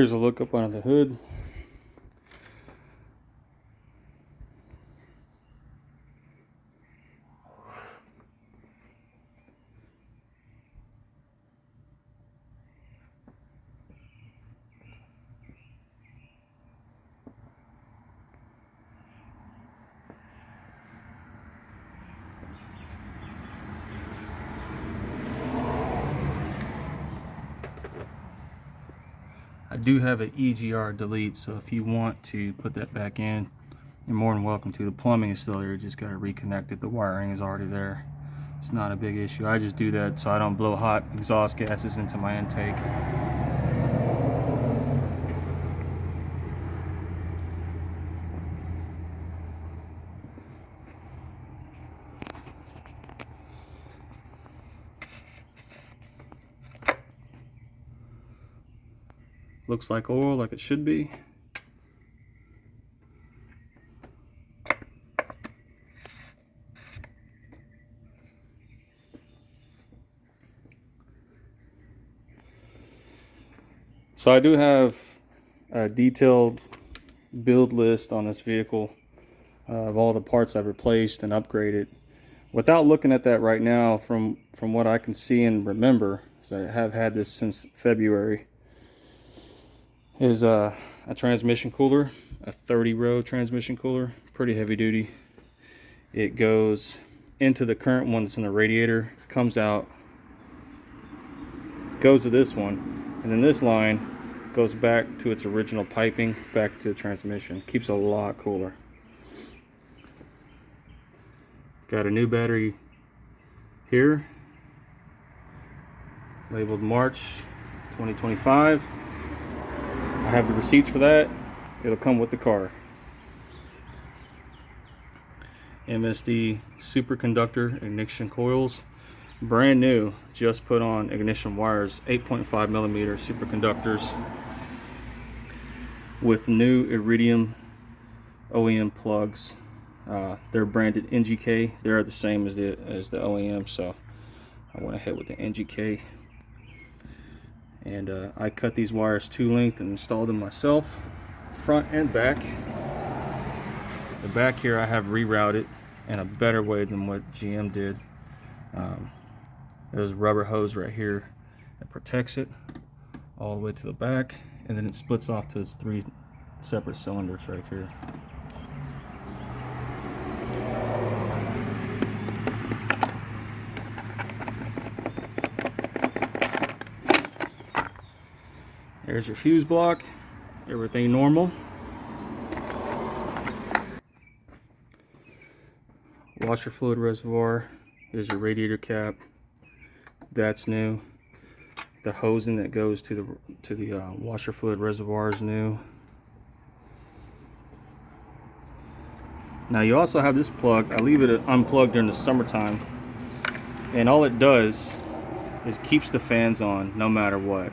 Here's a look up under the hood. I do have an EGR delete, so if you want to put that back in, you're more than welcome to. The plumbing is still here, just got to reconnect it. The wiring is already there. It's not a big issue. I just do that so I don't blow hot exhaust gases into my intake. Looks like oil, like it should be. So I do have a detailed build list on this vehicle of all the parts I've replaced and upgraded. Without looking at that right now, from what I can see and remember, because I have had this since February, is a transmission cooler, a 30-row transmission cooler, pretty heavy duty. It goes into the current one that's in the radiator, comes out, goes to this one, and then this line goes back to its original piping, back to the transmission. Keeps a lot cooler. Got a new battery here, labeled March 2025. I have the receipts for that. It'll come with the car. MSD superconductor ignition coils, brand new, just put on ignition wires, 8.5 millimeter superconductors with new iridium OEM plugs. They're branded NGK. They're the same as the OEM, so I went ahead with the NGK. And I cut these wires 2-length and installed them myself, front and back. The back here I have rerouted in a better way than what GM did. There's a rubber hose right here that protects it all the way to the back, and then it splits off to its 3 separate cylinders right here. There's your fuse block, everything normal. Washer fluid reservoir, here's your radiator cap, that's new. The hosing that goes to the washer fluid reservoir is new. Now you also have this plug. I leave it unplugged during the summertime, and all it does is keeps the fans on no matter what.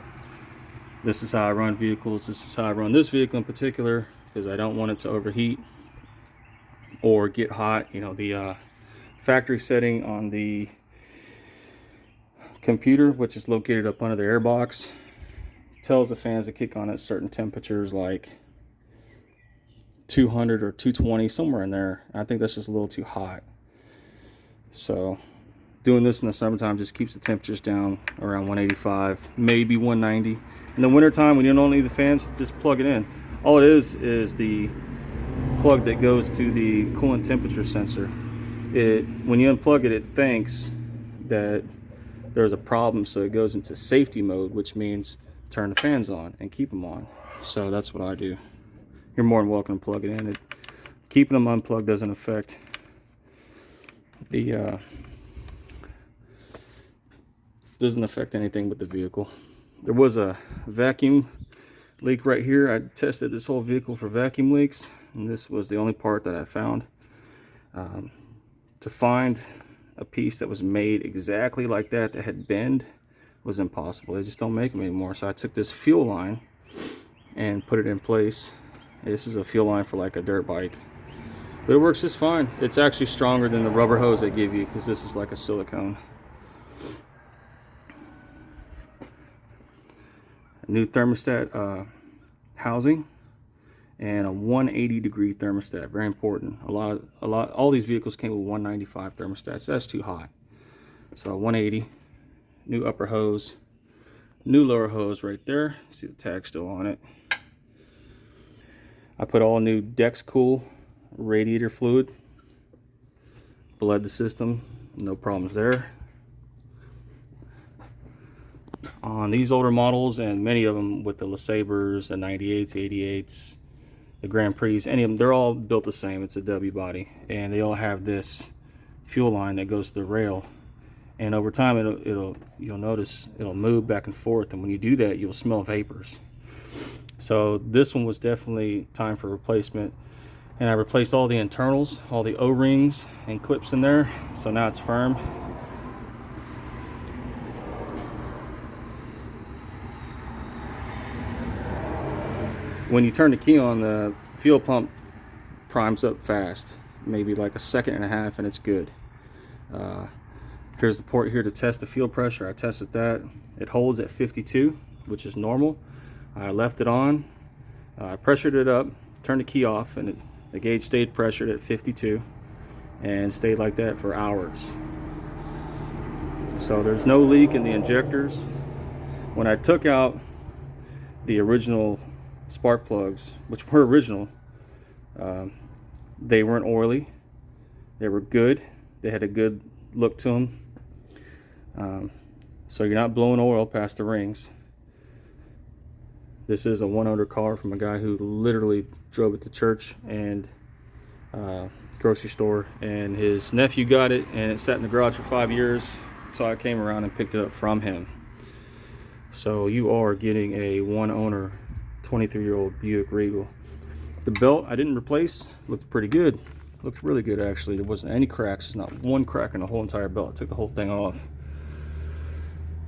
This is how I run vehicles. This is how I run this vehicle in particular, because I don't want it to overheat or get hot. You know, the factory setting on the computer, which is located up under the airbox, tells the fans to kick on at certain temperatures, like 200 or 220, somewhere in there. I think that's just a little too hot. So doing this in the summertime just keeps the temperatures down around 185, maybe 190. In the wintertime, when you don't need the fans, just plug it in. All it is the plug that goes to the coolant temperature sensor. When you unplug it, it thinks that there's a problem, so it goes into safety mode, which means turn the fans on and keep them on. So that's what I do. You're more than welcome to plug it in. Keeping them unplugged doesn't affect anything with the vehicle. There was a vacuum leak right here. I tested this whole vehicle for vacuum leaks, and this was the only part that I found. To find a piece that was made exactly like that had bend was impossible. They just don't make them anymore. So I took this fuel line and put it in place. This is a fuel line for like a dirt bike, but it works just fine. It's actually stronger than the rubber hose they give you, because this is like a silicone. New thermostat housing and a 180-degree thermostat. Very important. All these vehicles came with 195 thermostats. That's too hot. So 180. New upper hose, new lower hose right there. See the tag still on it. I put all new Dex Cool radiator fluid. Bled the system. No problems there. On these older models, and many of them with the LeSabres, the 98s, 88s, the Grand Prix, any of them, they're all built the same. It's a W body, and they all have this fuel line that goes to the rail. And over time, you'll notice it'll move back and forth, and when you do that, you'll smell vapors. So this one was definitely time for replacement, and I replaced all the internals, all the O-rings and clips in there. So now it's firm. When you turn the key on, the fuel pump primes up fast, maybe like a second and a half, and it's good. Here's the port here to test the fuel pressure. I tested that. It holds at 52, which is normal. I left it on. I pressured it up, turned the key off, and the gauge stayed pressured at 52 and stayed like that for hours. So there's no leak in the injectors. When I took out the original spark plugs, which were original, they weren't oily. They were good. They had a good look to them. So you're not blowing oil past the rings. This is a one-owner car from a guy who literally drove it to church and grocery store, and his nephew got it, and it sat in the garage for 5 years. So I came around and picked it up from him. So you are getting a one-owner 23-year-old Buick Regal. The belt I didn't replace. Looked pretty good. Looked really good, actually. There wasn't any cracks. There's not one crack in the whole entire belt. I took the whole thing off.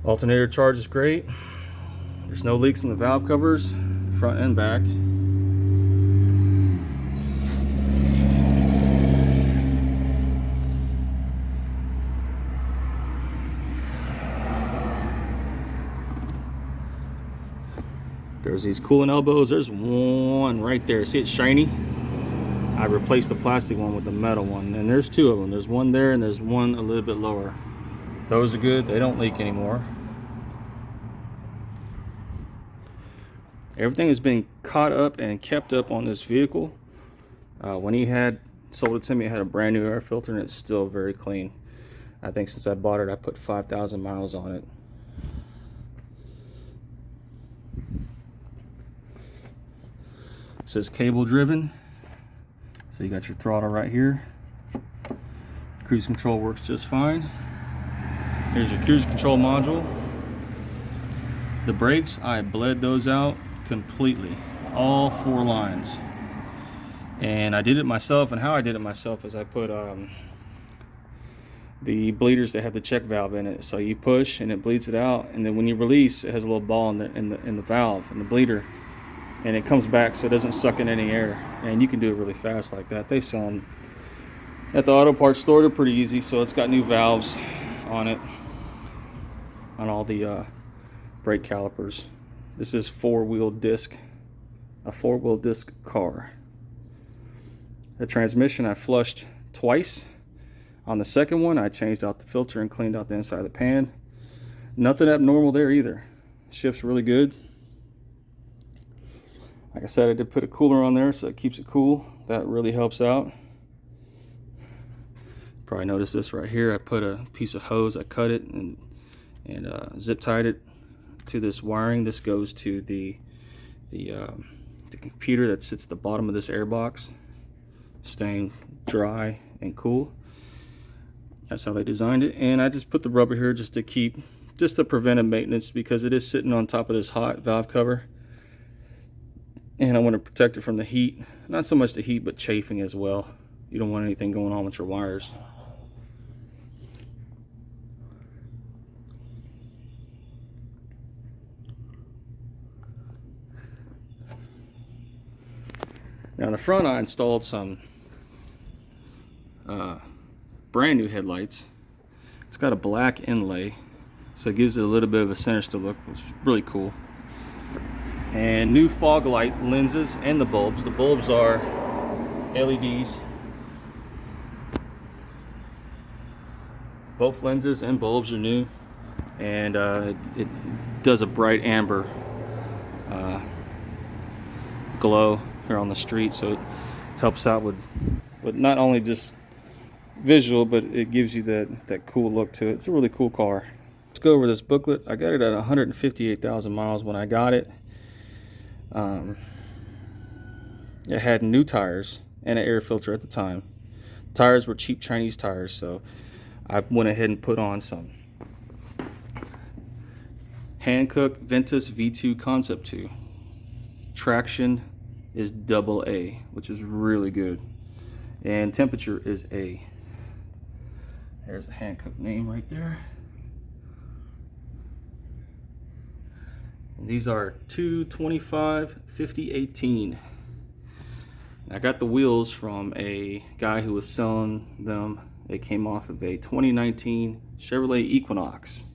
Alternator charge is great. There's no leaks in the valve covers, front and back. There's these cooling elbows. There's one right there. See, it's shiny. I replaced the plastic one with the metal one, and there's two of them. There's one there and there's one a little bit lower. Those are good. They don't leak anymore. Everything has been caught up and kept up on this vehicle. When he had sold it to me, it had a brand new air filter, and it's still very clean. I think since I bought it, I put 5,000 miles on it. It says cable driven. So you got your throttle right here. Cruise control works just fine. Here's your cruise control module. The brakes, I bled those out completely, all 4 lines. And I did it myself, and how I did it myself is I put the bleeders that have the check valve in it. So you push and it bleeds it out, and then when you release, it has a little ball in the valve in the bleeder, and it comes back so it doesn't suck in any air. And you can do it really fast like that. They sell them at the auto parts store. They're pretty easy. So it's got new valves on it, on all the brake calipers. This is a 4-wheel disc car. The transmission I flushed twice. On the second one, I changed out the filter and cleaned out the inside of the pan. Nothing abnormal there either. Shifts really good. Like I said, I did put a cooler on there so it keeps it cool. That really helps out. Probably noticed this right here. I put a piece of hose, I cut it and zip tied it to this wiring. This goes to the computer that sits at the bottom of this air box, staying dry and cool. That's how they designed it. And I just put the rubber here just to prevent maintenance, because it is sitting on top of this hot valve cover, and I want to protect it from the heat. Not so much the heat, but chafing as well. You don't want anything going on with your wires. Now in the front, I installed some brand new headlights. It's got a black inlay, so it gives it a little bit of a sinister look, which is really cool. And new fog light lenses and the bulbs. The bulbs are LEDs. Both lenses and bulbs are new, and it does a bright amber glow here on the street, so it helps out with not only just visual, but it gives you that cool look to it. It's a really cool car. Let's go over this booklet. I got it at 158,000 miles when I got it. It had new tires and an air filter at the time. Tires were cheap Chinese tires, so I went ahead and put on some Hankook Ventus V2 Concept 2. Traction is AA, which is really good, and temperature is A. There's the Hankook name right there. And these are 225 50 18. I got the wheels from a guy who was selling them. They came off of a 2019 Chevrolet Equinox.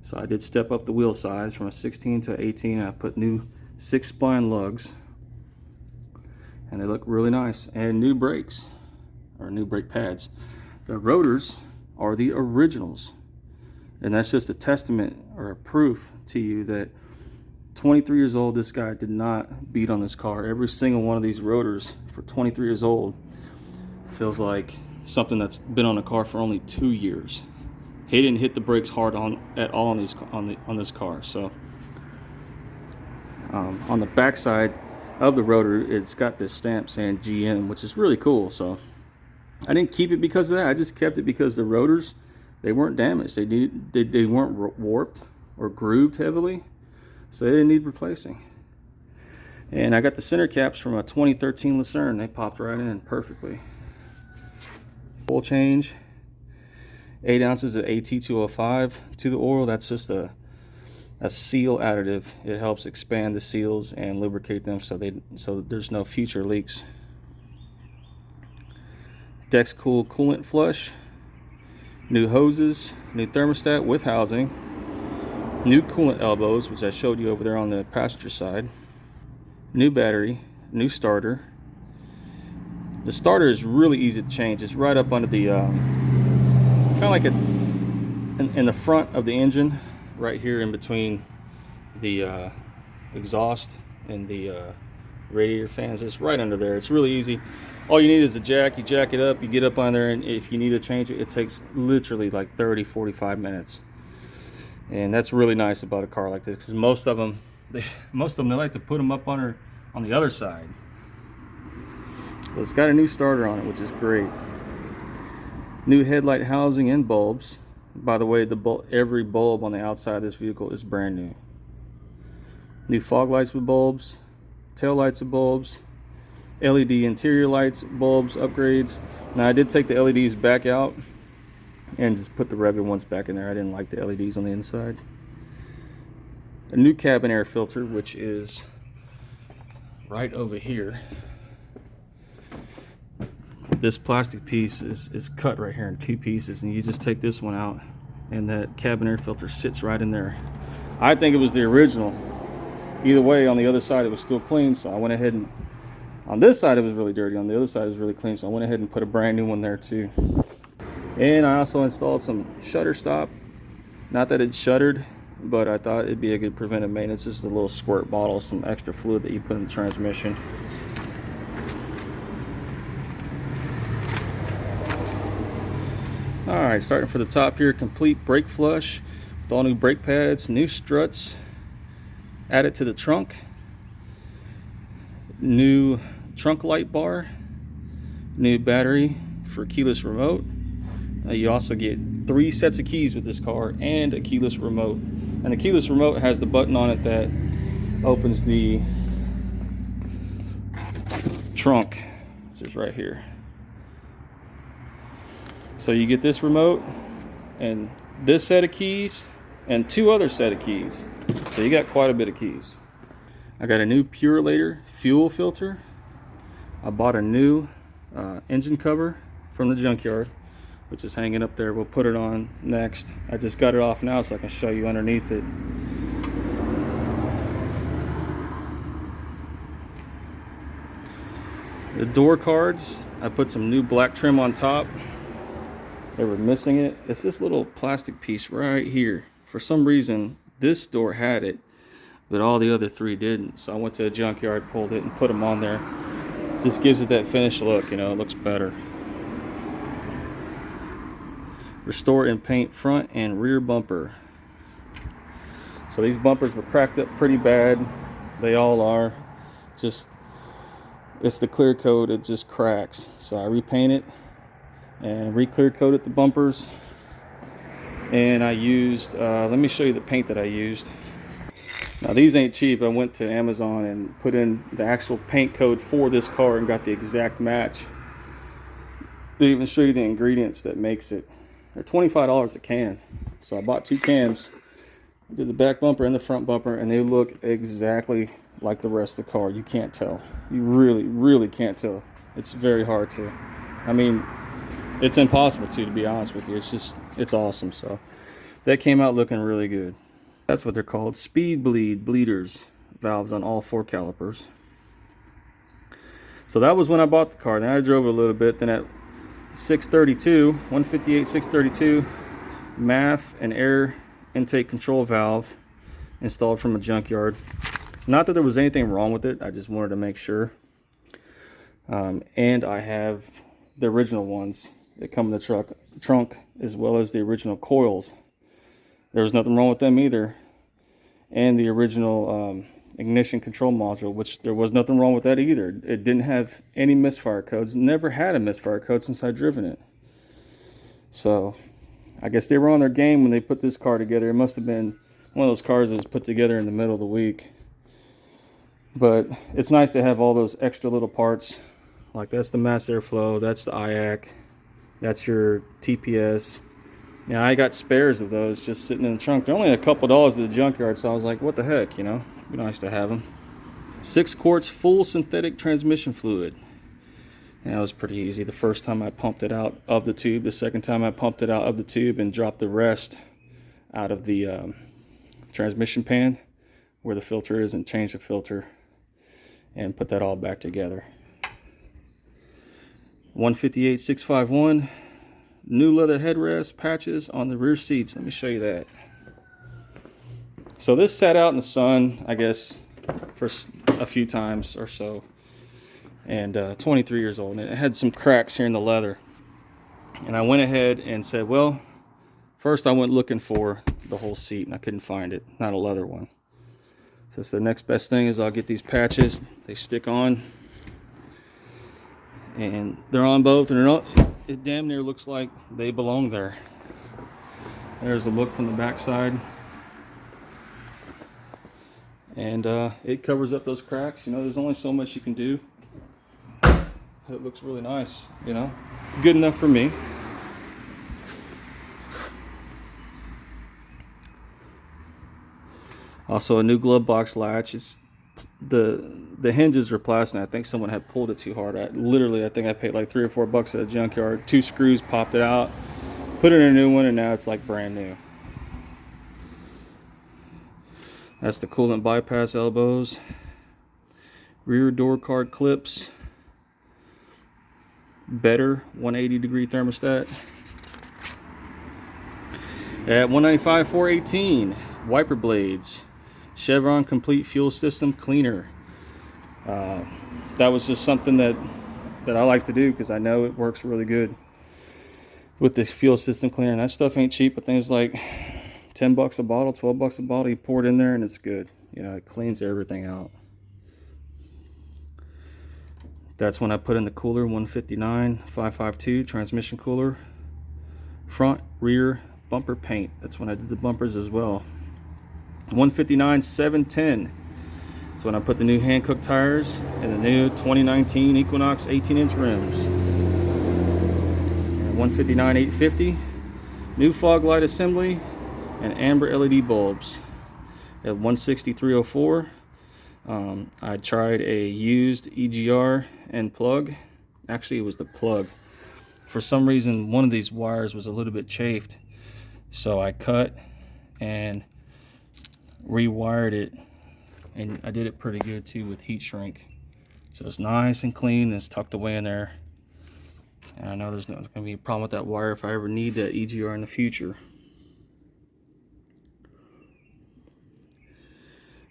So I did step up the wheel size from a 16 to 18. I put new 6-spline lugs, and they look really nice. And new brakes, or new brake pads. The rotors are the originals, and that's just a testament or a proof to you that 23 years old, this guy did not beat on this car. Every single one of these rotors for 23 years old feels like something that's been on a car for only 2 years. He didn't hit the brakes hard at all on this car. So on the back side of the rotor, it's got this stamp saying GM, which is really cool. So I didn't keep it because of that. I just kept it because the rotors, they weren't damaged. They weren't warped or grooved heavily, so they didn't need replacing. And I got the center caps from a 2013 Lucerne. They popped right in perfectly. Oil change, 8 ounces of AT205 to the oil. That's just a seal additive. It helps expand the seals and lubricate them so there's no future leaks. Dexcool coolant flush, new hoses, new thermostat with housing, new coolant elbows, which I showed you over there on the passenger side, new battery, new starter. The starter is really easy to change. It's right up under the kind of like in the front of the engine, right here in between the exhaust and the radiator fans. It's right under there. It's really easy. All you need is a jack. You jack it up, you get up on there, and if you need to change it, it takes literally like 30-45 minutes. And that's really nice about a car like this, because most of them they like to put them up on the other side. So it's got a new starter on it, which is great. New headlight housing and bulbs. By the way, every bulb on the outside of this vehicle is brand new. New fog lights with bulbs, tail lights with bulbs, LED interior lights, bulbs, upgrades. Now I did take the LEDs back out and just put the regular ones back in there. I didn't like the LEDs on the inside. A new cabin air filter, which is right over here. This plastic piece is cut right here in 2 pieces, and you just take this one out and that cabin air filter sits right in there. I think it was the original. Either way, on the other side it was still clean, so I went ahead and on this side it was really dirty, on the other side it was really clean, so I went ahead and put a brand new one there too. And I also installed some shutter stop. Not that it's shuttered, but I thought it'd be a good preventive maintenance. This is a little squirt bottle, some extra fluid that you put in the transmission. Alright, starting for the top here, complete brake flush with all new brake pads, new struts added to the trunk, new trunk light bar, new battery for keyless remote. You also get 3 sets of keys with this car and a keyless remote. And the keyless remote has the button on it that opens the trunk, which is right here. So you get this remote and this set of keys and 2 other set of keys. So you got quite a bit of keys. I got a new Purolator fuel filter. I bought a new engine cover from the junkyard, which is hanging up there. We'll put it on next. I just got it off now so I can show you underneath it. The door cards, I put some new black trim on top. They were missing it. It's this little plastic piece right here. For some reason, this door had it, but all the other three didn't. So I went to a junkyard, pulled it, and put them on there. Just gives it that finished look, you know, it looks better. Restore and paint front and rear bumper. So these bumpers were cracked up pretty bad. They all are. Just, it's the clear coat, it just cracks. So I repainted and re-clear coated the bumpers. And I used, let me show you the paint that I used. Now these ain't cheap. I went to Amazon and put in the actual paint code for this car and got the exact match. They even show you the ingredients that makes it. They're $25 a can. So I bought 2 cans. I did the back bumper and the front bumper, and they look exactly like the rest of the car. You can't tell. You really can't tell. It's very hard to. I mean, it's impossible to be honest with you. It's awesome. So that came out looking really good. That's what they're called, speed bleeders valves on all 4 calipers. So that was when I bought the car. Then I drove it a little bit. Then at 632, 158, 632, MAF and air intake control valve installed from a junkyard. Not that there was anything wrong with it, I just wanted to make sure. And I have the original ones that come in the trunk, as well as the original coils. There was nothing wrong with them either. And the original ignition control module, which there was nothing wrong with that either. It didn't have any misfire codes. Never had a misfire code since I'd driven it. So I guess they were on their game when they put this car together. It must have been one of those cars that was put together in the middle of the week. But it's nice to have all those extra little parts. Like that's the mass airflow, that's the IAC, that's your TPS. Yeah, I got spares of those just sitting in the trunk. They're only a couple dollars at the junkyard, so I was like, what the heck, you know? It'd be nice to have them. 6 quarts full synthetic transmission fluid. And that was pretty easy. The first time I pumped it out of the tube. The second time I pumped it out of the tube and dropped the rest out of the transmission pan where the filter is and changed the filter and put that all back together. 158 651. New leather headrest patches on the rear seats. Let me show you that. So this sat out in the sun, I guess, for a few times or so. And 23 years old. And it had some cracks here in the leather. And I went ahead and said, well, first I went looking for the whole seat and I couldn't find it. Not a leather one. So the next best thing is I'll get these patches. They stick on. And they're on both, and they're not, it damn near looks like they belong there. There's a look from the back side. And it covers up those cracks. You know, there's only so much you can do. It looks really nice, you know. Good enough for me. Also a new glove box latch. It's the hinges are plastic. I think someone had pulled it too hard. I think I paid like $3 or $4 at a junkyard. 2 screws, popped it out, put in a new one, and now it's like brand new. That's the coolant bypass elbows. Rear door card clips. Better 180-degree thermostat. At 195 418, wiper blades. Chevron complete fuel system cleaner. That was just something that I like to do because I know it works really good with this fuel system cleaner. And that stuff ain't cheap, but things like $10 a bottle, $12 a bottle, you pour it in there and it's good. You know, it cleans everything out. That's when I put in the cooler, 159 552 transmission cooler. Front, rear, bumper paint. That's when I did the bumpers as well. 159 710. So when I put the new Hankook tires and the new 2019 Equinox 18-inch rims. And 159 850. New fog light assembly and amber LED bulbs. At 160 304. I tried a used EGR and plug. Actually, it was the plug. For some reason, one of these wires was a little bit chafed. So I cut and rewired it, and I did it pretty good too with heat shrink. So it's nice and clean. It's tucked away in there. And I know there's not going to be a problem with that wire if I ever need that EGR in the future.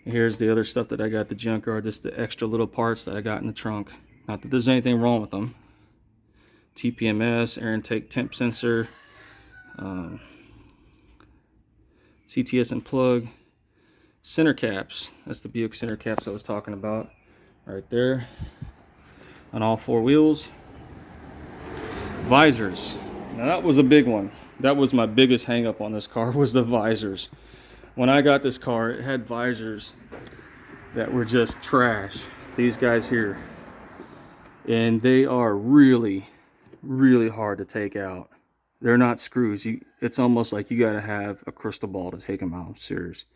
Here's the other stuff that I got at the junkyard, just the extra little parts that I got in the trunk. Not that there's anything wrong with them. TPMS, air intake temp sensor, CTS and plug, center caps. That's the Buick center caps I was talking about right there on all four wheels. Visors. Now that was a big one. That was my biggest hang up on this car, was the visors. When I got this car, it had visors that were just trash. These guys here. And they are really, really hard to take out. They're not screws. It's almost like you got to have a crystal ball to take them out. I'm serious.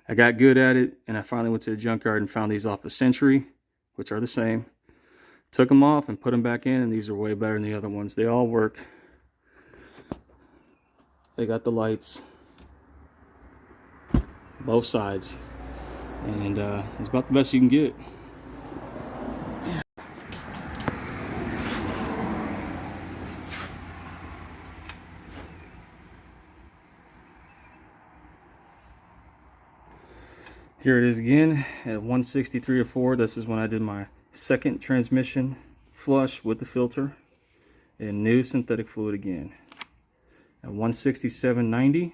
I got good at it, and I finally went to the junkyard and found these off of Century, which are the same. Took them off and put them back in, and these are way better than the other ones. They all work. They got the lights, both sides, and it's about the best you can get. Here it is again at 163/4. This is when I did my second transmission flush with the filter and new synthetic fluid again. At 167/90,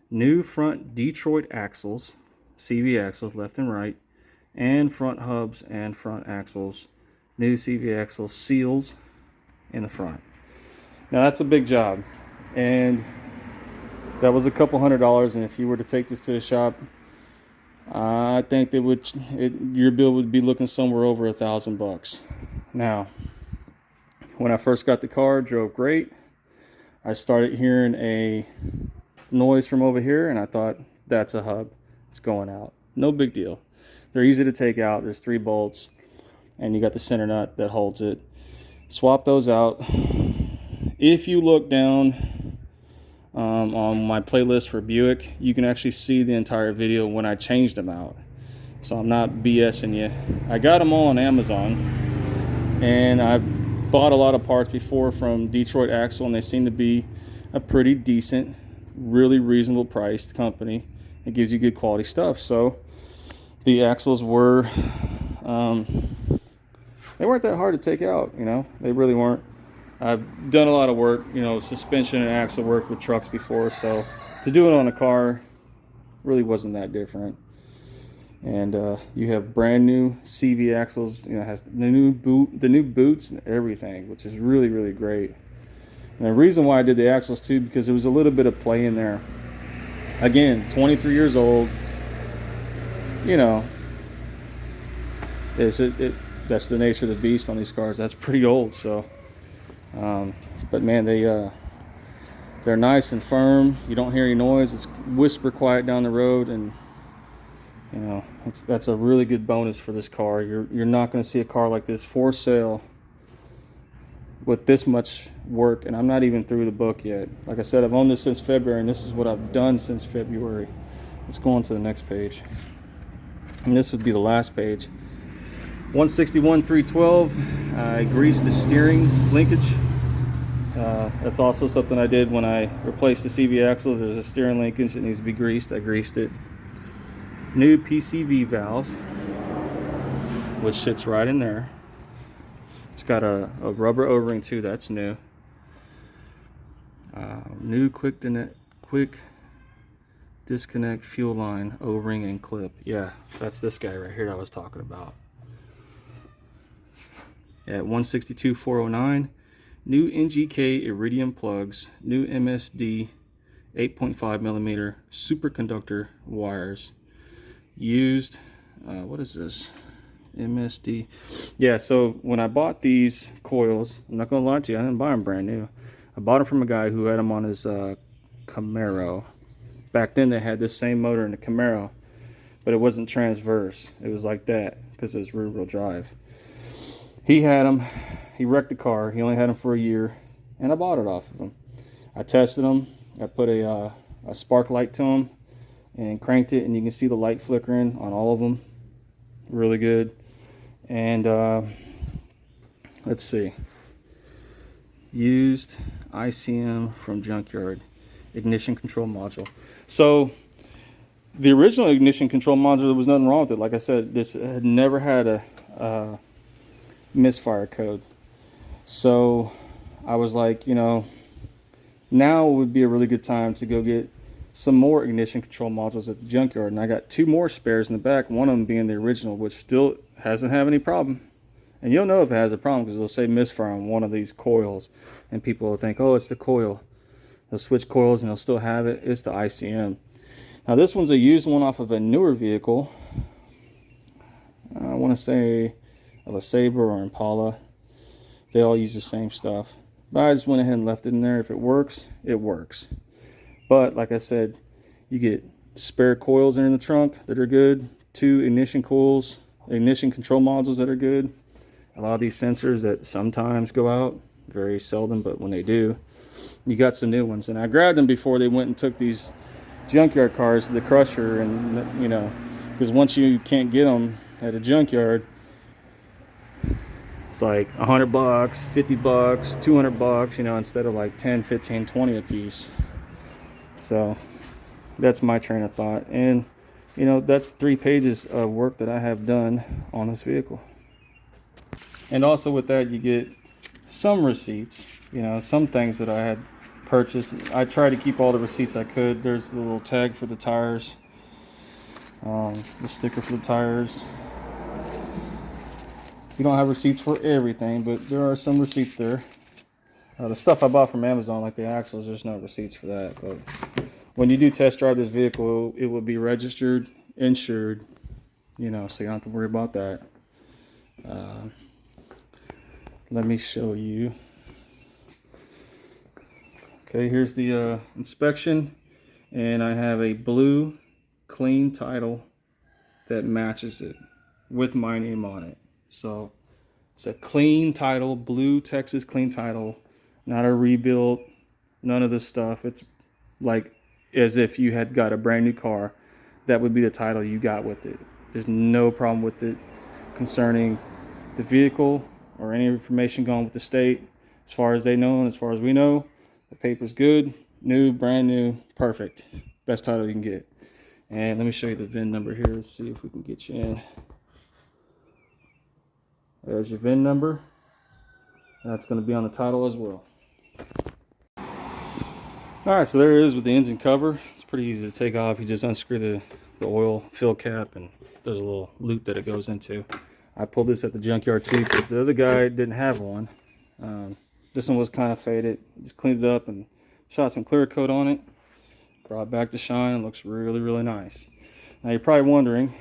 new front Detroit axles, CV axles left and right, and front hubs and front axles, new CV axle seals in the front. Now that's a big job, and that was a couple $100, and if you were to take this to the shop, I think that your bill would be looking somewhere over $1,000. Now, when I first got the car, drove great. I started hearing a noise from over here, and I thought, that's a hub. It's going out. No big deal. They're easy to take out. There's 3 bolts, and you got the center nut that holds it. Swap those out. If you look down on my playlist for Buick, you can actually see the entire video when I changed them out. So I'm not BSing you. I got them all on Amazon, and I've bought a lot of parts before from Detroit Axle, and they seem to be a pretty decent, really reasonable priced company. It gives you good quality stuff. So the axles were they weren't that hard to take out, you know. They really weren't. I've done a lot of work, you know, suspension and axle work with trucks before, so to do it on a car really wasn't that different. And you have brand new CV axles, you know, it has the new boots and everything, which is really, really great. And the reason why I did the axles too, because there was a little bit of play in there. Again, 23 years old, you know, that's the nature of the beast on these cars. That's pretty old, so. But man, they're nice and firm. You don't hear any noise. It's whisper quiet down the road, and you know that's a really good bonus for this car. You're not going to see a car like this for sale with this much work, and I'm not even through the book yet. Like I said, I've owned this since February, and this is what I've done since February. Let's go on to the next page, and this would be the last page. 161/312. I greased the steering linkage. That's also something I did when I replaced the CV axles. There's a steering linkage that needs to be greased. I greased it. New PCV valve, which sits right in there. It's got a rubber O-ring too. That's new. New quick disconnect fuel line O-ring and clip. Yeah, that's this guy right here I was talking about. At 162/409, new NGK iridium plugs, new MSD 8.5 millimeter superconductor wires. Used, what is this? MSD. Yeah, so when I bought these coils, I'm not gonna lie to you, I didn't buy them brand new. I bought them from a guy who had them on his Camaro. Back then they had this same motor in the Camaro, but it wasn't transverse. It was like that because it was rear wheel drive. He had them. He wrecked the car. He only had them for a year, and I bought it off of him. I tested them. I put a spark light to them and cranked it, and you can see the light flickering on all of them. Really good. And let's see, used ICM from junkyard, ignition control module. So the original ignition control module, there was nothing wrong with it. Like I said, this had never had a misfire code. So I was like, you know, now would be a really good time to go get some more ignition control modules at the junkyard. And I got 2 more spares in the back, one of them being the original, which still hasn't had any problem. And you'll know if it has a problem because it'll say misfire on one of these coils, and people will think, oh, it's the coil. They'll switch coils and they'll still have it. It's the ICM. Now this one's a used one off of a newer vehicle. I want to say a LeSabre or Impala. They all use the same stuff. But I just went ahead and left it in there. If it works, it works. But like I said, you get spare coils in the trunk that are good, 2 ignition coils, ignition control modules that are good. A lot of these sensors that sometimes go out, very seldom, but when they do, you got some new ones. And I grabbed them before they went and took these junkyard cars to the crusher, and you know, because once you can't get them at a junkyard, it's like $100, $50, $200, you know, instead of like 10, 15, 20 a piece. So that's my train of thought. And you know, that's 3 pages of work that I have done on this vehicle. And also with that, you get some receipts, you know, some things that I had purchased. I tried to keep all the receipts I could. There's the little tag for the tires, the sticker for the tires. You don't have receipts for everything, but there are some receipts there. The stuff I bought from Amazon, like the axles, there's no receipts for that. But when you do test drive this vehicle, it will be registered, insured, you know, so you don't have to worry about that. Let me show you. Okay, here's the inspection, and I have a blue clean title that matches it with my name on it. So it's a clean title, blue Texas clean title, not a rebuilt, none of this stuff. It's like as if you had got a brand new car. That would be the title you got with it. There's no problem with it concerning the vehicle or any information going with the state. As far as they know and as far as we know, the paper's good, new, brand new, perfect. Best title you can get. And let me show you the VIN number here. Let's see if we can get you in. There's your VIN number. That's going to be on the title as well. Alright, so there it is with the engine cover. It's pretty easy to take off. You just unscrew the oil fill cap, and there's a little loop that it goes into. I pulled this at the junkyard too because the other guy didn't have one. This one was kind of faded. Just cleaned it up and shot some clear coat on it. Brought it back to shine. Looks really, really nice. Now you're probably wondering,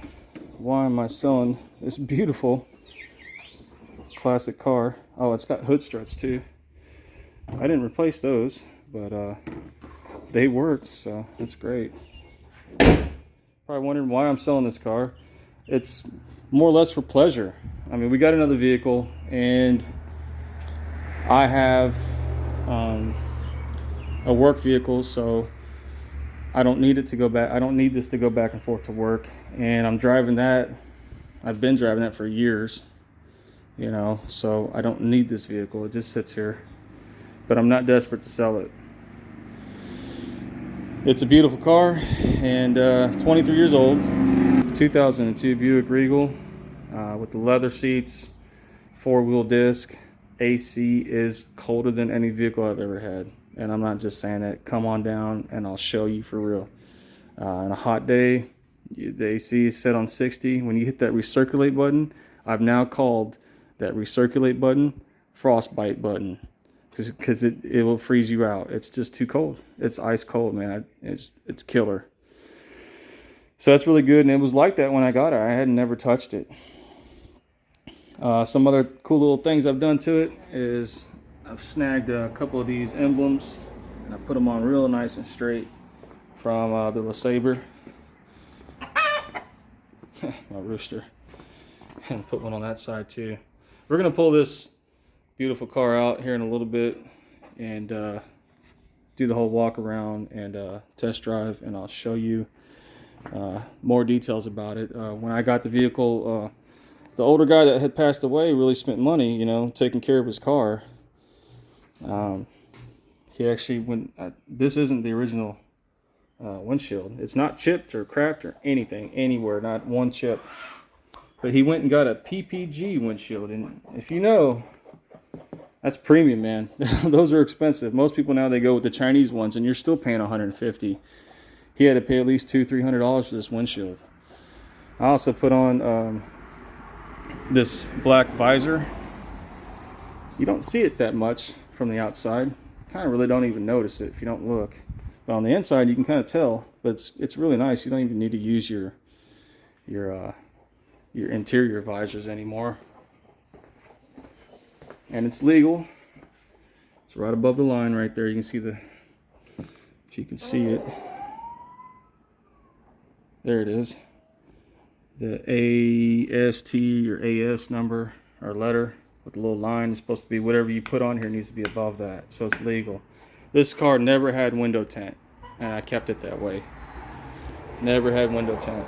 why am I selling this beautiful classic car? Oh, it's got hood struts too. I didn't replace those, but they worked, so that's great. Probably wondering why I'm selling this car. It's more or less for pleasure. I mean, we got another vehicle, and I have a work vehicle, so I don't need it to go back. I don't need this to go back and forth to work, and I'm driving that. I've been driving that for years, you know, so I don't need this vehicle. It just sits here, but I'm not desperate to sell it. It's a beautiful car, and 23 years old, 2002 Buick Regal with the leather seats, 4-wheel disc. AC is colder than any vehicle I've ever had, and I'm not just saying that. Come on down and I'll show you for real. On a hot day, the AC is set on 60. When you hit that recirculate button, I've now called that recirculate button frostbite button, because it will freeze you out. It's just too cold. It's ice cold, man. It's killer. So that's really good, and it was like that when I got it. I had never touched it. Some other cool little things I've done to it is I've snagged a couple of these emblems, and I put them on real nice and straight from the LeSabre. My rooster. And put one on that side too. We're gonna pull this beautiful car out here in a little bit and do the whole walk around and test drive, and I'll show you more details about it. When I got the vehicle the older guy that had passed away really spent money, you know, taking care of his car. He actually went, this isn't the original windshield. It's not chipped or cracked or anything, anywhere, not one chip. But he went and got a PPG windshield. And if you know, that's premium, man. Those are expensive. Most people now, they go with the Chinese ones, and you're still paying $150. He had to pay at least $200-300 for this windshield. I also put on this black visor. You don't see it that much from the outside. You kind of really don't even notice it if you don't look. But on the inside, you can kind of tell. But it's really nice. You don't even need to use your interior visors anymore. And it's legal. It's right above the line right there. You can see if you can see it. There it is. The AST or AS number or letter with a little line is supposed to be whatever you put on here needs to be above that. So it's legal. This car never had window tint, and I kept it that way. Never had window tint.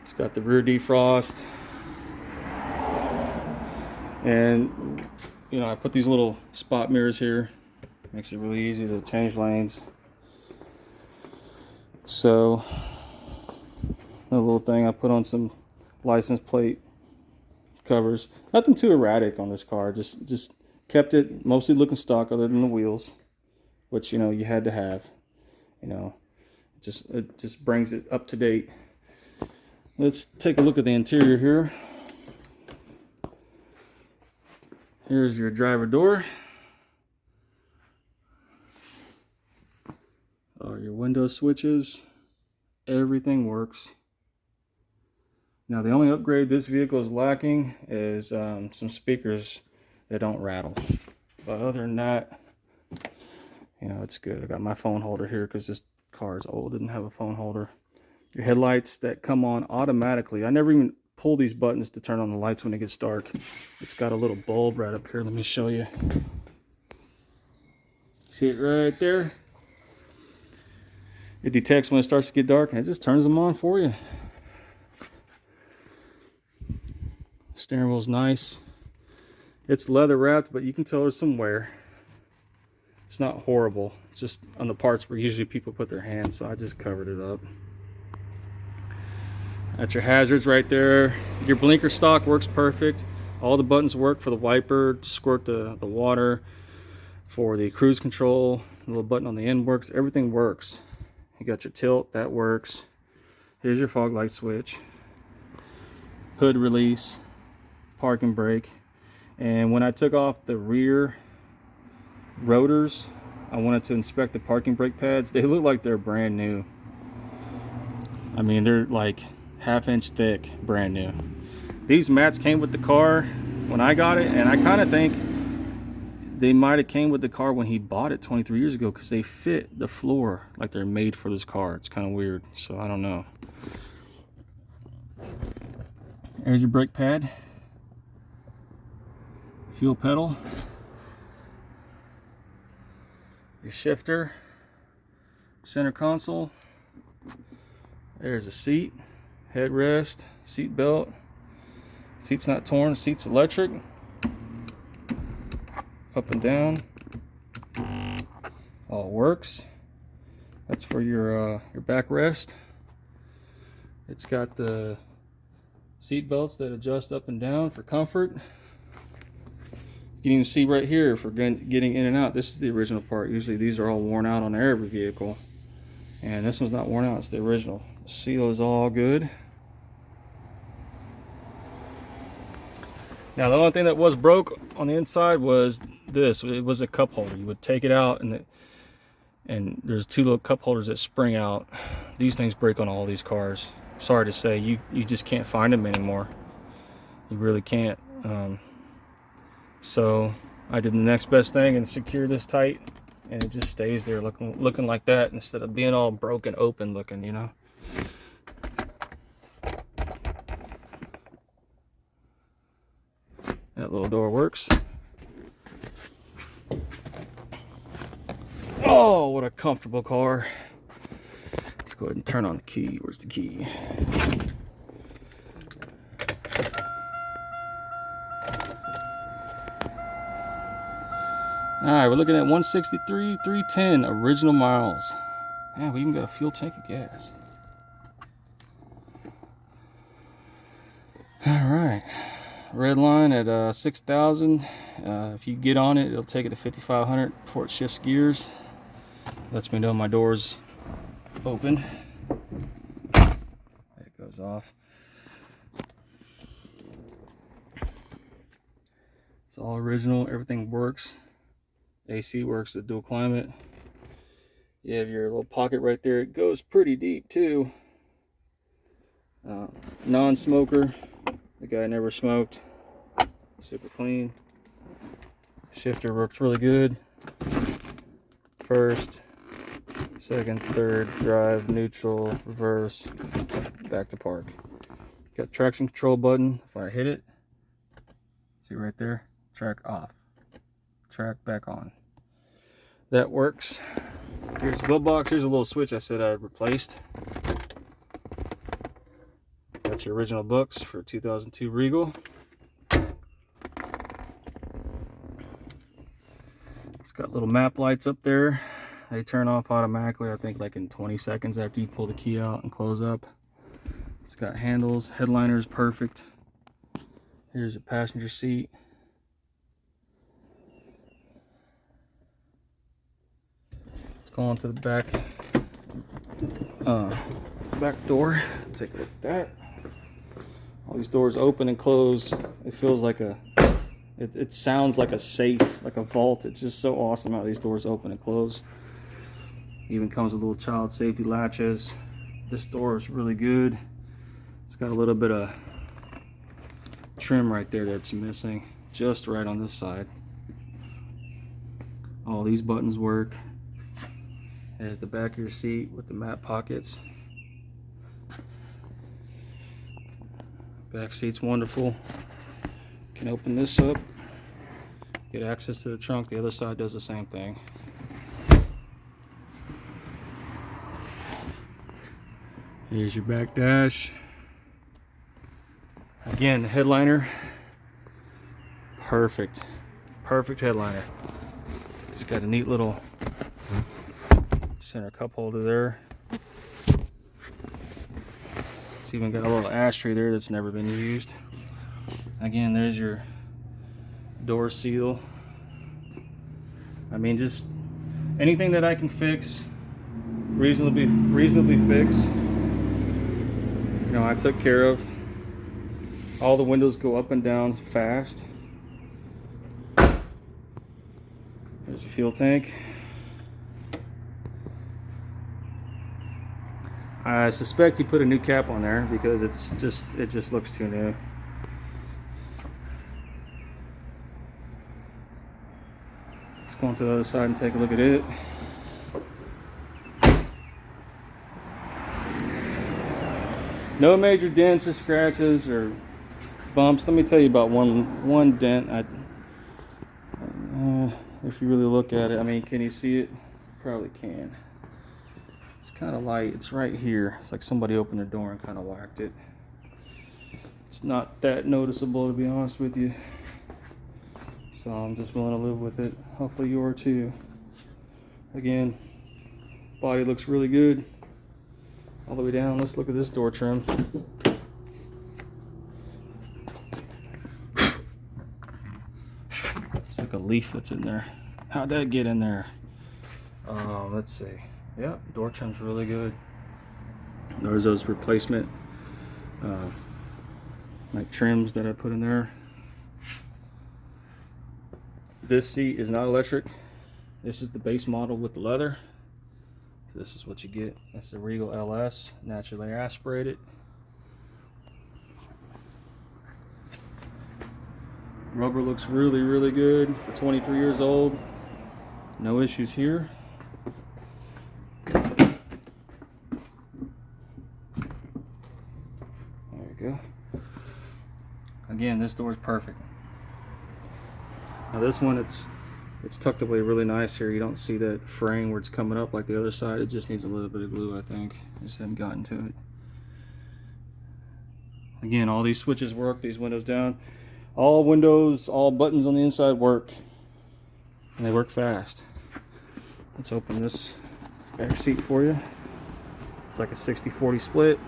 It's got the rear defrost. And, you know, I put these little spot mirrors here. Makes it really easy to change lanes. So, a little thing, I put on some license plate covers. Nothing too erratic on this car. Just kept it mostly looking stock other than the wheels, which, you know, you had to have. You know, it just brings it up to date. Let's take a look at the interior here. Here's your driver door. Your window switches. Everything works. Now the only upgrade this vehicle is lacking is some speakers that don't rattle. But other than that, you know, it's good. I got my phone holder here because this car is old. Didn't have a phone holder. Your headlights that come on automatically. I never even pull these buttons to turn on the lights when it gets dark. It's got a little bulb right up here. Let me show you. See it right there? It detects when it starts to get dark and it just turns them on for you. Steering wheel's nice. It's leather wrapped, but you can tell there's some wear. It's not horrible. It's just on the parts where usually people put their hands, so I just covered it up. That's your hazards right there. Your blinker stock works perfect. All the buttons work for the wiper to squirt the water, for the cruise control. The little button on the end works. Everything works. You got your tilt, that works. Here's your fog light switch. Hood release, parking brake. And when I took off the rear rotors, I wanted to inspect the parking brake pads. They look like they're brand new. I mean, they're like half-inch thick, brand new. These mats came with the car when I got it, and I kind of think they might have came with the car when he bought it 23 years ago, because they fit the floor like they're made for this car. It's kind of weird, so I don't know. There's your brake pad, fuel pedal, your shifter, center console. There's a seat, headrest, seat belt. Seat's not torn, seat's electric. Up and down, all works. That's for your backrest. It's got the seat belts that adjust up and down for comfort. You can even see right here for getting in and out. This is the original part. Usually these are all worn out on every vehicle, and this one's not worn out. It's the original. The seal is all good. Now the only thing that was broke on the inside was this. It was a cup holder. You would take it out, and there's two little cup holders that spring out. These things break on all these cars. Sorry to say, you just can't find them anymore. You really can't. So I did the next best thing and secured this tight, and it just stays there looking like that instead of being all broken open looking, you know. That little door works. Oh, what a comfortable car. Let's go ahead and turn on the key. Where's the key? All right, we're looking at 163, 310 original miles. Man, we even got a fuel tank of gas. All right, red line at 6,000. If you get on it, it'll take it to 5,500 before it shifts gears. Lets me know my door's open. It goes off. It's all original. Everything works. AC works with dual climate. You have your little pocket right there. It goes pretty deep too. Non-smoker. The guy never smoked. Super clean. Shifter works really good. First, second, third, drive, neutral, reverse, back to park. Got traction control button. If I hit it, see right there, track off, track back on. That works. Here's the glove box. Here's a little switch I said I replaced. Got your original books for 2002 Regal. It's got little map lights up there. They turn off automatically, I think like in 20 seconds after you pull the key out and close up. It's got handles. Headliner is perfect. Here's a passenger seat. Let's go on to the back door. Take a look at that. All these doors open and close. It feels like it sounds like a safe, like a vault. It's just so awesome how these doors open and close. Even comes with little child safety latches. This door is really good. It's got a little bit of trim right there that's missing, just right on this side. All these buttons work. There's the back of your seat with the map pockets. Back seat's wonderful. Can open this up, get access to the trunk. The other side does the same thing. Here's your back dash. Again, the headliner, perfect headliner. It's got a neat little center cup holder there. It's even got a little ashtray there that's never been used. Again, there's your door seal. I mean, just anything that I can fix, reasonably fix, you know, I took care of. All the windows go up and down fast. There's your fuel tank. I suspect he put a new cap on there because it just looks too new. Let's go on to the other side and take a look at it. No major dents or scratches or bumps. Let me tell you about one dent. If you really look at it, I mean, can you see it? Probably can. It's kind of light. It's right here. It's like somebody opened their door and kind of whacked it. It's not that noticeable, to be honest with you. So I'm just willing to live with it. Hopefully you are too. Again, body looks really good. All the way down. Let's look at this door trim. It's like a leaf that's in there. How'd that get in there? Let's see. Yep, door trim's really good. There's those replacement like trims that I put in there. This seat is not electric. This is the base model with the leather. This is what you get. That's the Regal LS, naturally aspirated. Rubber looks really, really good for 23 years old. No issues here. There we go. Again, this door is perfect. Now this one, it's tucked away really nice here. You don't see that frame where it's coming up like the other side. It just needs a little bit of glue, I think. I just haven't gotten to it. Again, all these switches work, these windows down. All windows, all buttons on the inside work. and they work fast. Let's open this back seat for you. It's like a 60-40 split.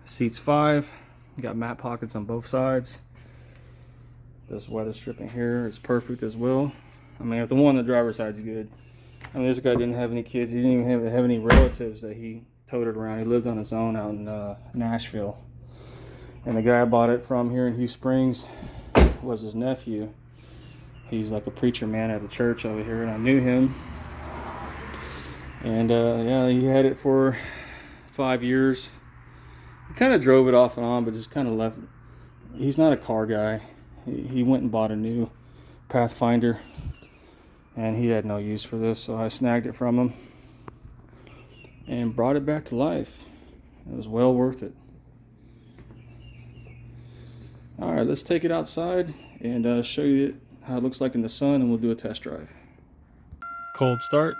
Seats 5. You got mat pockets on both sides. This weather stripping here is perfect as well. I mean, if the one on the driver's side is good. I mean, this guy didn't have any kids. He didn't even have any relatives that he toted around. He lived on his own out in Nashville. And the guy I bought it from here in Hugh Springs was his nephew. He's like a preacher man at a church over here, and I knew him. And yeah, he had it for 5 years. He kind of drove it off and on, but just kind of left. He's not a car guy. He went and bought a new Pathfinder, and he had no use for this, so I snagged it from him and brought it back to life. It was well worth it. All right, let's take it outside and show you how it looks like in the sun, and we'll do a test drive. Cold start.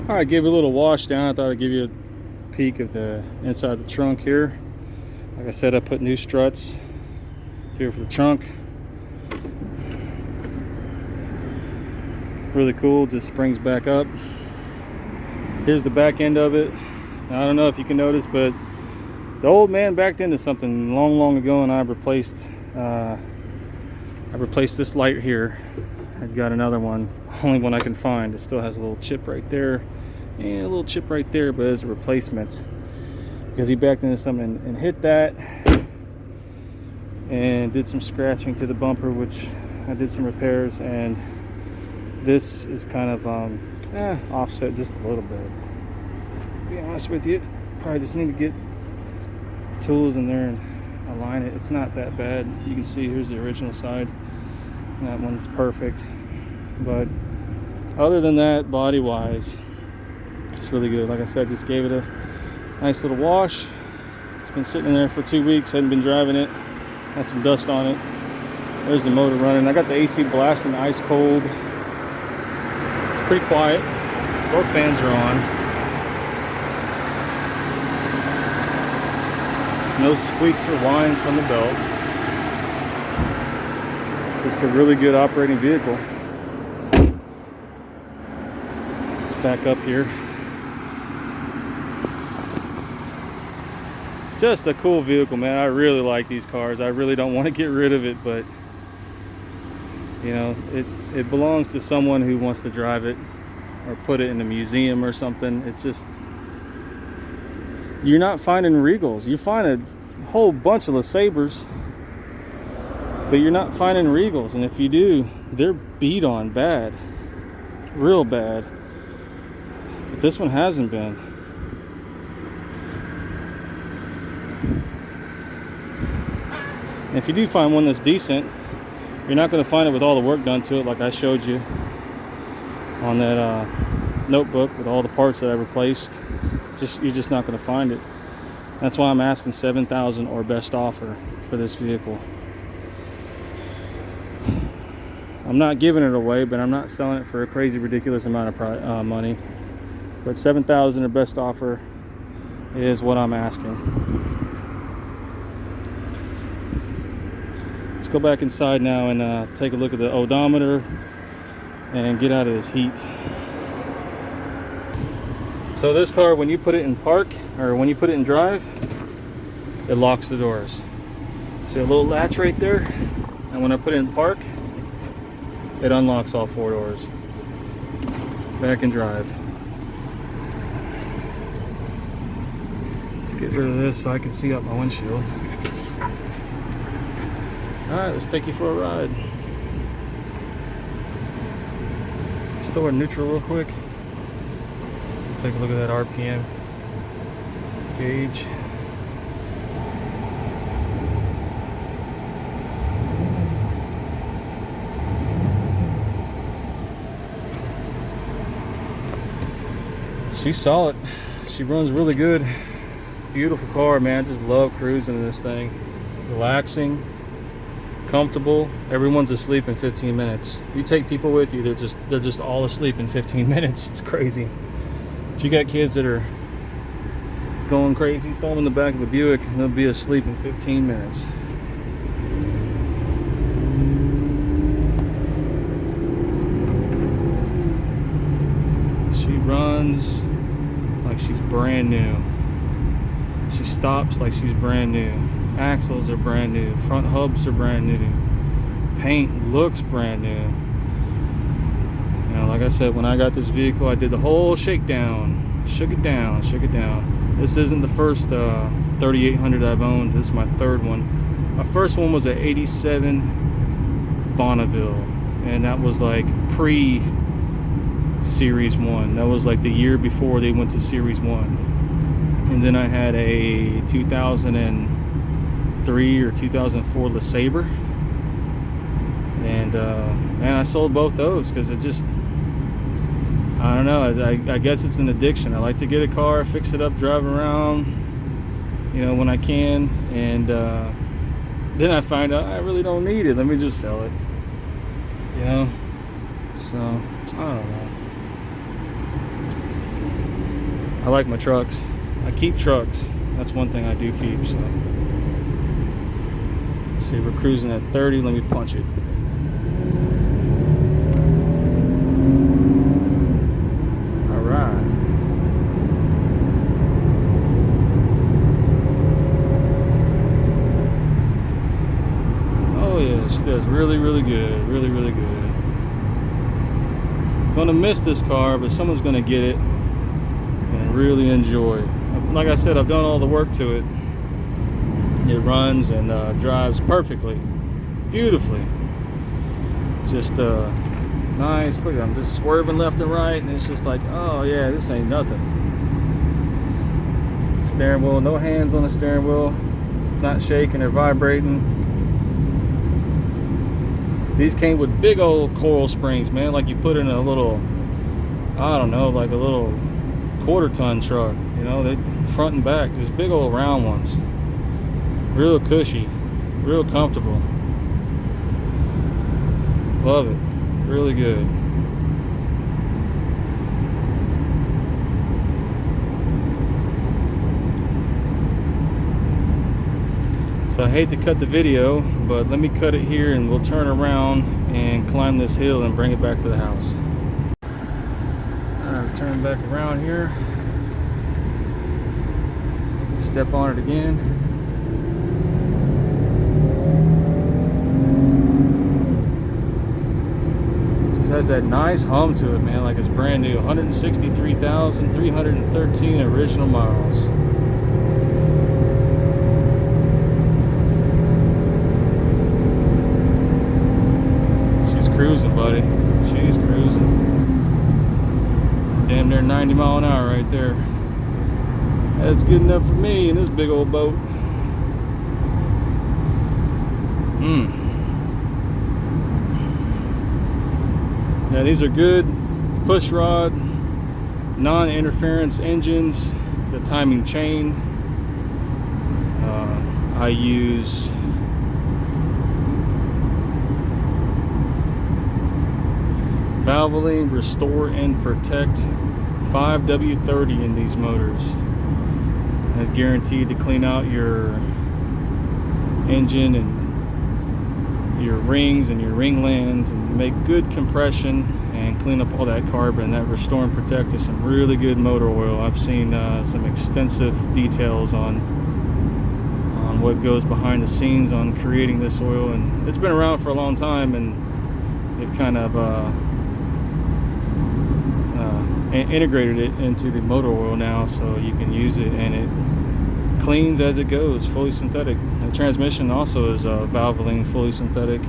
All right, give it a little wash down. I thought I'd give you a peek of the inside the trunk here. Like I said, I put new struts here for the trunk. Really cool, just springs back up. Here's the back end of it. Now, I don't know if you can notice, but the old man backed into something long ago, and I replaced this light here. I've got another one, only one I can find. It still has a little chip right there and a little chip right there, but it's a replacement because he backed into something and hit that and did some scratching to the bumper, which I did some repairs, and this is kind of offset just a little bit. To be honest with you, probably just need to get tools in there and align it. It's not that bad. You can see here's the original side. That one's perfect, but other than that, body wise, it's really good. Like I said, just gave it a nice little wash. It's been sitting in there for 2 weeks, hadn't been driving it, had some dust on it. There's the motor running. I got the AC blasting ice cold. It's pretty quiet. Both fans are on. No squeaks or whines from the belt. Just a really good operating vehicle. Let's back up here. Just a cool vehicle, man. I really like these cars. I really don't want to get rid of it, but you know, it belongs to someone who wants to drive it or put it in a museum or something. It's just, you're not finding Regals. You find a whole bunch of LeSabres, but you're not finding Regals, and if you do, they're beat on bad, real bad. But this one hasn't been. And if you do find one that's decent, you're not going to find it with all the work done to it, like I showed you on that notebook with all the parts that I replaced. You're just not going to find it. That's why I'm asking $7,000 or best offer for this vehicle. I'm not giving it away, but I'm not selling it for a crazy ridiculous amount of money. But $7,000 or best offer is what I'm asking. Let's go back inside now and take a look at the odometer and get out of this heat. So this car, when you put it in park, or when you put it in drive, it locks the doors. See a little latch right there? And when I put it in park, it unlocks all 4 doors. Back in drive. Let's get rid of this so I can see out my windshield. Alright, let's take you for a ride. Let's throw it in neutral real quick. Take a look at that RPM gauge. She's solid. She runs really good. Beautiful car, man. Just love cruising in this thing. relaxing, comfortable. Everyone's asleep in 15 minutes. You take people with you, they're just all asleep in 15 minutes. It's crazy. If you got kids that are going crazy, throw them in the back of a Buick and they'll be asleep in 15 minutes. She runs like she's brand new. She stops like she's brand new. Axles are brand new. Front hubs are brand new. Paint looks brand new. You know, like I said, when I got this vehicle, I did the whole shakedown. Shook it down, shook it down. This isn't the first 3800 I've owned. This is my third one. My first one was an 87 Bonneville, and that was like pre Series 1. That was like the year before they went to Series 1. And then I had a 2003 or 2004 LeSabre. And man, I sold both those because it just, I don't know, I guess it's an addiction. I like to get a car, fix it up, drive around, you know, when I can, and then I find out I really don't need it. Let me just sell it, you know. So I don't know. I like my trucks. I keep trucks. That's one thing I do keep. So see, we're cruising at 30. Let me punch it. Does really good, really good. Gonna miss this car, but someone's gonna get it and really enjoy. Like I said, I've done all the work to it. It runs and drives perfectly, beautifully. Just nice. Look, I'm just swerving left and right, and it's just like, oh yeah, this ain't nothing. Steering wheel, no hands on the steering wheel. It's not shaking or vibrating. These came with big old coil springs, man, like you put in a little, I don't know, like a little quarter-ton truck, you know, they front and back, just big old round ones. Real cushy, real comfortable. Love it, really good. So I hate to cut the video, but let me cut it here and we'll turn around and climb this hill and bring it back to the house. Alright, turn back around here. Step on it again. It just has that nice hum to it, man, like it's brand new. 163,313 original miles. Cruising, buddy. She's cruising. Damn near 90 mile an hour right there. That's good enough for me in this big old boat. Now these are good push rod, non-interference engines. The timing chain. I use Valvoline Restore and Protect 5W30 in these motors. It's guaranteed to clean out your engine and your rings and your ring lands and make good compression and clean up all that carbon. That Restore and Protect is some really good motor oil. I've seen some extensive details on what goes behind the scenes on creating this oil, and it's been around for a long time, and they've kind of integrated it into the motor oil now, so you can use it and it cleans as it goes, fully synthetic. The transmission also is Valvoline fully synthetic.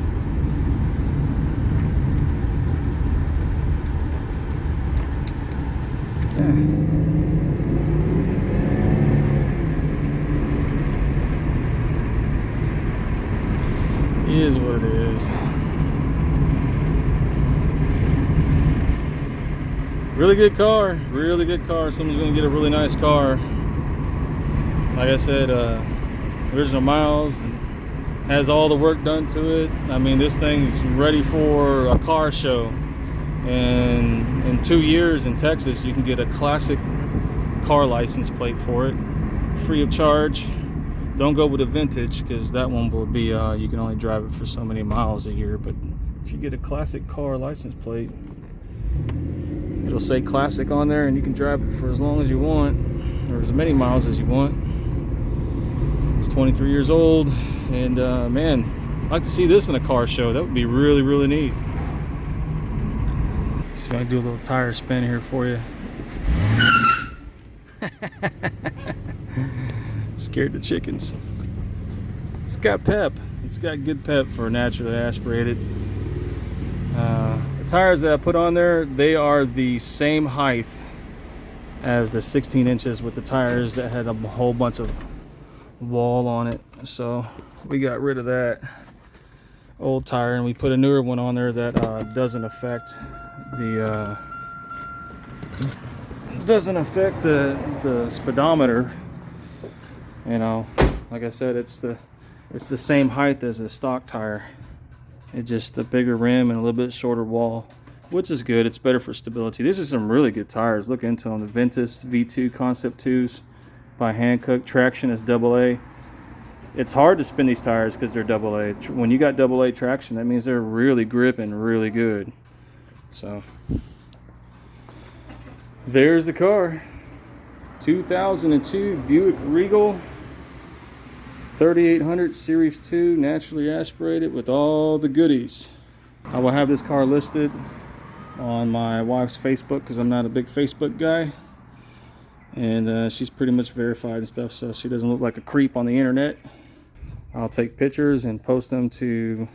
Yeah. It is what it is. Really good car, really good car. Someone's gonna get a really nice car. Like I said, original miles, Has all the work done to it. I mean, this thing's ready for a car show. And in 2 years in Texas, you can get a classic car license plate for it, free of charge. Don't go with a vintage, because that one will be you can only drive it for so many miles a year. But if you get a classic car license plate, it'll say classic on there, and you can drive it for as long as you want, or as many miles as you want. It's 23 years old, and man, I'd like to see this in a car show. That would be really, really neat. So I'm gonna do a little tire spin here for you. Scared the chickens. It's got pep. It's got good pep for naturally aspirated. The tires that I put on there, they are the same height as the 16 inches with the tires that had a whole bunch of wall on it. So we got rid of that old tire and we put a newer one on there that doesn't affect the speedometer. You know, like I said, it's the same height as a stock tire. It's just a bigger rim and a little bit shorter wall, which is good. It's better for stability. These are some really good tires. Look into them. The Ventus V2 Concept 2s by Hankook. Traction is AA. It's hard to spin these tires because they're AA. When you got AA traction, that means they're really gripping really good. So there's the car. 2002 Buick Regal 3800 Series 2, naturally aspirated with all the goodies. I will have this car listed on my wife's Facebook because I'm not a big Facebook guy, and she's pretty much verified and stuff, so she doesn't look like a creep on the internet. I'll take pictures and post them to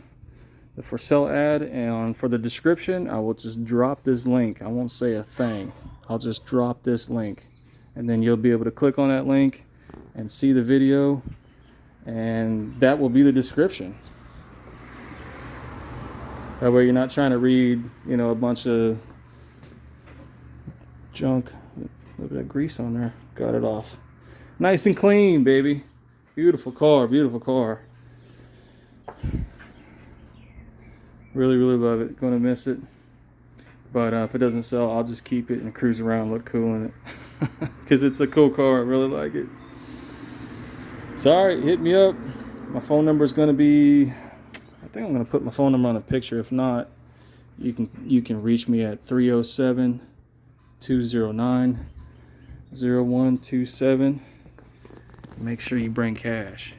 the for sale ad, and for the description I will just drop this link. I won't say a thing. I'll just drop this link, and then you'll be able to click on that link and see the video, and that will be the description. That way you're not trying to read, you know, a bunch of junk. A little bit of grease on there. Got it off. Nice and clean, baby. Beautiful car, beautiful car. Really, really love it. Gonna miss it. But if it doesn't sell, I'll just keep it and cruise around, look cool in it. Because it's a cool car. I really like it. So, alright, hit me up. My phone number is going to be, I think I'm going to put my phone number on a picture. If not, you can reach me at 307-209-0127. Make sure you bring cash.